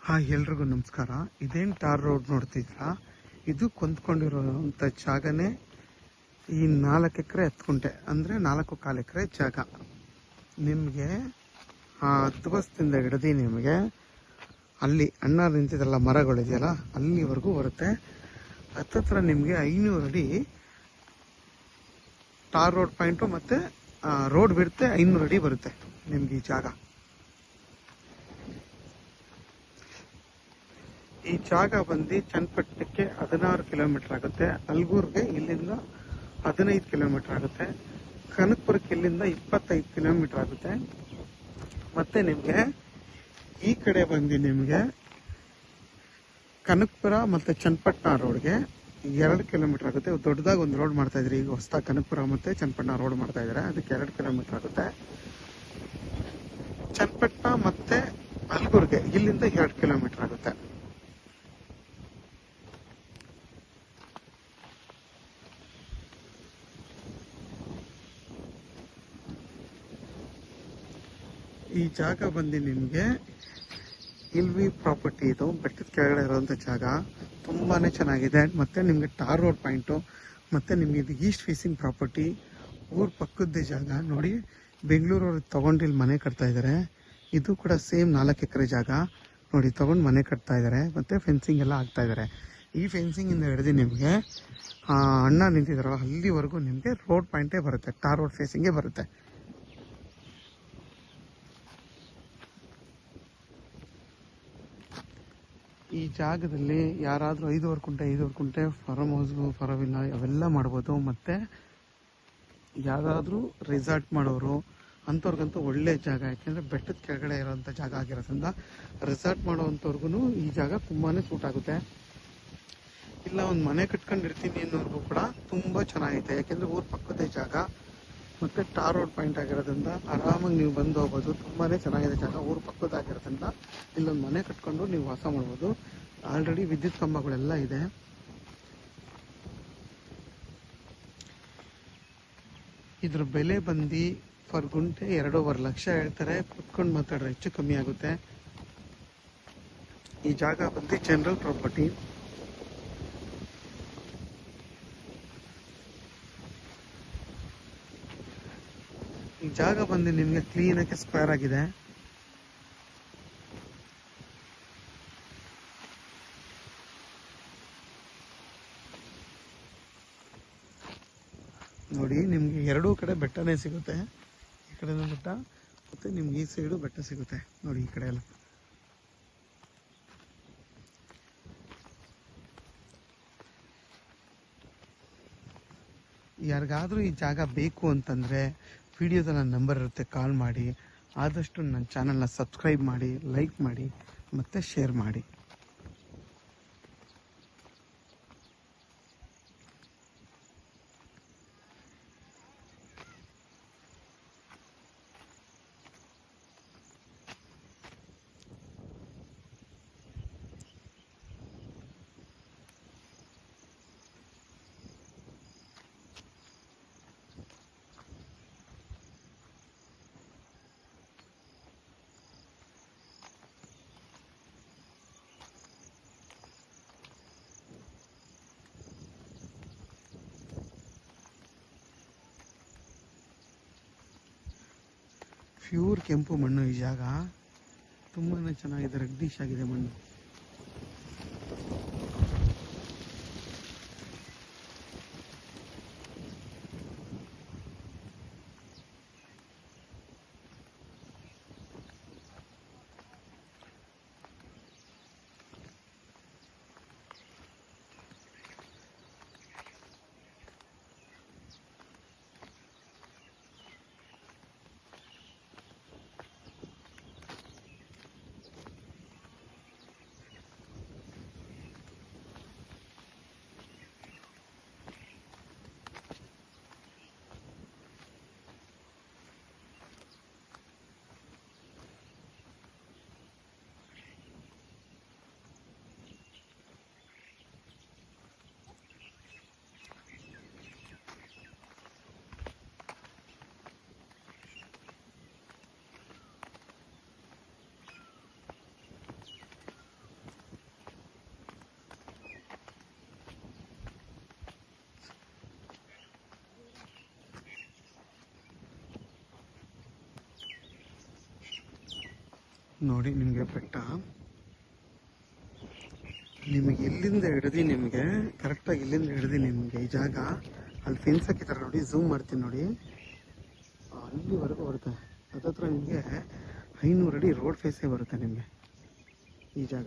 Hi, ಎಲ್ರಿಗೂ ನಮಸ್ಕಾರ. ಇದೇನು ಟಾರ್ ರೋಡ್ ನೋಡ್ತಿದ್ದೀರಾ? ಇದು ಕೊಂದ್ಕೊಂಡಿರೋಂಥ ಜಾಗನೇ ಈ 4 ಎಕರೆ 10 ಗುಂಟೆ ಅಂದರೆ 4.25 ಎಕರೆ ಜಾಗ. ನಿಮಗೆ ಹತ್ತು ಬಸ್ತಿಂದ ಹಿಡ್ದು ನಿಮಗೆ ಅಲ್ಲಿ ಅಣ್ಣ ನಿಂತಿದ್ರಲ್ಲ ಮರಗಳಿದೆಯಲ್ಲ ಅಲ್ಲಿವರೆಗೂ ಬರುತ್ತೆ. ಹತ್ತತ್ರ ನಿಮಗೆ 500 ಅಡಿ ಟಾರ್ ರೋಡ್ ಪಾಯಿಂಟು ಮತ್ತು ರೋಡ್ ಬಿಡುತ್ತೆ. 500 ಅಡಿ ಬರುತ್ತೆ ನಿಮ್ಗೆ ಈ ಜಾಗ. ಈ ಜಾಗ ಬಂದು ಚನ್ನಪಟ್ಟಣಕ್ಕೆ 16 ಕಿಲೋಮೀಟರ್ ಆಗುತ್ತೆ. ಅಲ್ಗೂರ್ಗೆ ಇಲ್ಲಿಂದ 15 ಕಿಲೋಮೀಟರ್ ಆಗುತ್ತೆ. ಕನಕಪುರಕ್ಕೆ ಇಲ್ಲಿಂದ 25 ಕಿಲೋಮೀಟರ್ ಆಗುತ್ತೆ. ಮತ್ತೆ ನಿಮಗೆ ಈ ಕಡೆ ಬಂದು ನಿಮಗೆ ಕನಕಪುರ ಮತ್ತು ಚನ್ನಪಟ್ಟಣ ರೋಡ್ಗೆ 2 ಕಿಲೋಮೀಟರ್ ಆಗುತ್ತೆ. ದೊಡ್ಡದಾಗಿ ಒಂದು ರೋಡ್ ಮಾಡ್ತಾ ಇದ್ರಿ, ಈಗ ಹೊಸದಾಗಿ ಕನಕಪುರ ಮತ್ತು ಚನ್ನಪಟ್ಟಣ ರೋಡ್ ಮಾಡ್ತಾ ಇದ್ದಾರೆ, ಅದಕ್ಕೆ 2 ಕಿಲೋಮೀಟರ್ ಆಗುತ್ತೆ. ಚನ್ನಪಟ್ಟಣ ಮತ್ತು ಅಲ್ಗೂರ್ಗೆ ಇಲ್ಲಿಂದ 2 ಕಿಲೋಮೀಟರ್ ಆಗುತ್ತೆ. ಈ ಜಾಗ ಬಂದು ನಿಮಗೆ ಇಲ್ವಿ ಪ್ರಾಪರ್ಟಿ, ಇದು ಬೆಟ್ಟದ ಕೆಳಗಡೆ ಇರುವಂಥ ಜಾಗ. ತುಂಬಾ ಚೆನ್ನಾಗಿದೆ. ಮತ್ತು ನಿಮಗೆ ಟಾರ್ ರೋಡ್ ಪಾಯಿಂಟು ಮತ್ತು ನಿಮಗೆ ಇದು ಈಸ್ಟ್ ಫೇಸಿಂಗ್ ಪ್ರಾಪರ್ಟಿ, ಊರ ಪಕ್ಕದ್ದೇ ಜಾಗ. ನೋಡಿ, ಬೆಂಗಳೂರವ್ರು ತೊಗೊಂಡು ಇಲ್ಲಿ ಮನೆ ಕಟ್ತಾ ಇದ್ದಾರೆ. ಇದು ಕೂಡ ಸೇಮ್ 4 ಎಕರೆ ಜಾಗ. ನೋಡಿ, ತೊಗೊಂಡು ಮನೆ ಕಟ್ತಾ ಇದ್ದಾರೆ ಮತ್ತು ಫೆನ್ಸಿಂಗ್ ಎಲ್ಲ ಆಗ್ತಾ ಇದ್ದಾರೆ. ಈ ಫೆನ್ಸಿಂಗಿಂದ ಹಿಡಿದು ನಿಮಗೆ ಅಣ್ಣ ನಿಂತಿದ್ದಾರಲ್ಲ ಅಲ್ಲಿವರೆಗೂ ನಿಮಗೆ ರೋಡ್ ಪಾಯಿಂಟೇ ಬರುತ್ತೆ, ಟಾರ್ ರೋಡ್ ಫೇಸಿಂಗೇ ಬರುತ್ತೆ. ಈ ಜಾಗದಲ್ಲಿ ಯಾರಾದರೂ 5 ಕುಂಟೆ ಫಾರಮ್ ಹೌಸ್ಗು ಫಾರವಿಲ್ಲ ಅವೆಲ್ಲ ಮಾಡ್ಬೋದು. ಮತ್ತು ಯಾರಾದರೂ ರೆಸಾರ್ಟ್ ಮಾಡೋರು ಅಂಥವ್ರಿಗಂತೂ ಒಳ್ಳೆ ಜಾಗ. ಯಾಕೆಂದರೆ ಬೆಟ್ಟದ ಕೆಳಗಡೆ ಇರೋವಂಥ ಜಾಗ ಆಗಿರೋದ್ರಿಂದ ರೆಸಾರ್ಟ್ ಮಾಡೋವಂಥವ್ರಿಗೂ ಈ ಜಾಗ ತುಂಬಾ ಸೂಟ್ ಆಗುತ್ತೆ. ಇಲ್ಲ ಒಂದು ಮನೆ ಕಟ್ಕೊಂಡಿರ್ತೀನಿ ಅನ್ನೋರ್ಗೂ ಕೂಡ ತುಂಬ ಚೆನ್ನಾಗೈತೆ. ಯಾಕೆಂದರೆ ಊರ ಪಕ್ಕದೇ ಜಾಗ ಮತ್ತು ಟಾರ್ ರೋಡ್ ಪಾಯಿಂಟ್ ಆಗಿರೋದ್ರಿಂದ ಆರಾಮಾಗಿ ನೀವು ಬಂದು ಹೋಗ್ಬೋದು. ತುಂಬಾ ಚೆನ್ನಾಗಿದೆ ಜಾಗ. ಊರ ಪಕ್ಕದಾಗಿರೋದ್ರಿಂದ ಇಲ್ಲೊಂದು ಮನೆ ಕಟ್ಕೊಂಡು ನೀವು ವಾಸ ಮಾಡ್ಬೋದು. ಆಲ್ರೆಡಿ ವಿದ್ಯುತ್ ಕಂಬಗಳೆಲ್ಲ ಇದೆ. ಇದ್ರ ಬೆಲೆ ಬಂದು ಪರ್ ಗುಂಟೆ 2.5 ಲಕ್ಷ ಹೇಳ್ತಾರೆ. ಕುತ್ಕೊಂಡು ಮಾತಾಡ್ರೆ ಹೆಚ್ಚು ಕಮ್ಮಿ ಆಗುತ್ತೆ. ಈ ಜಾಗ ಬಂದು ಜನರಲ್ ಪ್ರಾಪರ್ಟಿ. ಈ ಜಾಗ ಬಂದು ನಿಮಗೆ ಕ್ಲೀನಾಗಿ ಸ್ಕ್ವೇರ್ ಆಗಿದೆ. ನೋಡಿ, ನಿಮಗೆ ಎರಡೂ ಕಡೆ ಬೆಟ್ಟನೇ ಸಿಗುತ್ತೆ. ಈ ಕಡೆನೂ ಬೆಟ್ಟ ಮತ್ತು ನಿಮ್ಗೆ ಈ ಸೈಡು ಬೆಟ್ಟ ಸಿಗುತ್ತೆ. ನೋಡಿ, ಈ ಕಡೆ ಎಲ್ಲ ಯಾರಿಗಾದರೂ ಈ ಜಾಗ ಬೇಕು ಅಂತಂದರೆ ವಿಡಿಯೋದಲ್ಲಿ ನನ್ನ ನಂಬರ್ ಇರುತ್ತೆ, ಕಾಲ್ ಮಾಡಿ. ಆದಷ್ಟು ನನ್ನ ಚಾನಲ್ನ ಸಬ್ಸ್ಕ್ರೈಬ್ ಮಾಡಿ, ಲೈಕ್ ಮಾಡಿ ಮತ್ತು ಶೇರ್ ಮಾಡಿ. ಪ್ಯೂರ್ ಕೆಂಪು ಮಣ್ಣು. ಈ ಜಾಗ ತುಂಬಾ ಚೆನ್ನಾಗಿದೆ, ರೆಡ್ಡಿಶ್ ಆಗಿದೆ ಮಣ್ಣು. ನೋಡಿ ನಿಮಗೆ ಬೆಟ್ಟ ನಿಮಗೆ ಇಲ್ಲಿಂದ ಹಿಡಿದು ನಿಮಗೆ ಕರೆಕ್ಟಾಗಿ ಇಲ್ಲಿಂದ ಹಿಡಿದು ನಿಮಗೆ ಈ ಜಾಗ ಅಲ್ಲಿ ಫೆನ್ಸ್ ಹಾಕಿದ್ದಾರೆ ನೋಡಿ, ಝೂಮ್ ಮಾಡ್ತೀನಿ ನೋಡಿ, ಅಲ್ಲಿವರೆಗೂ ಬರುತ್ತೆ. ಹತ್ತತ್ರ ನಿಮಗೆ 500 ಅಡಿ ರೋಡ್ ಫೇಸೇ ಬರುತ್ತೆ ನಿಮಗೆ ಈ ಜಾಗ.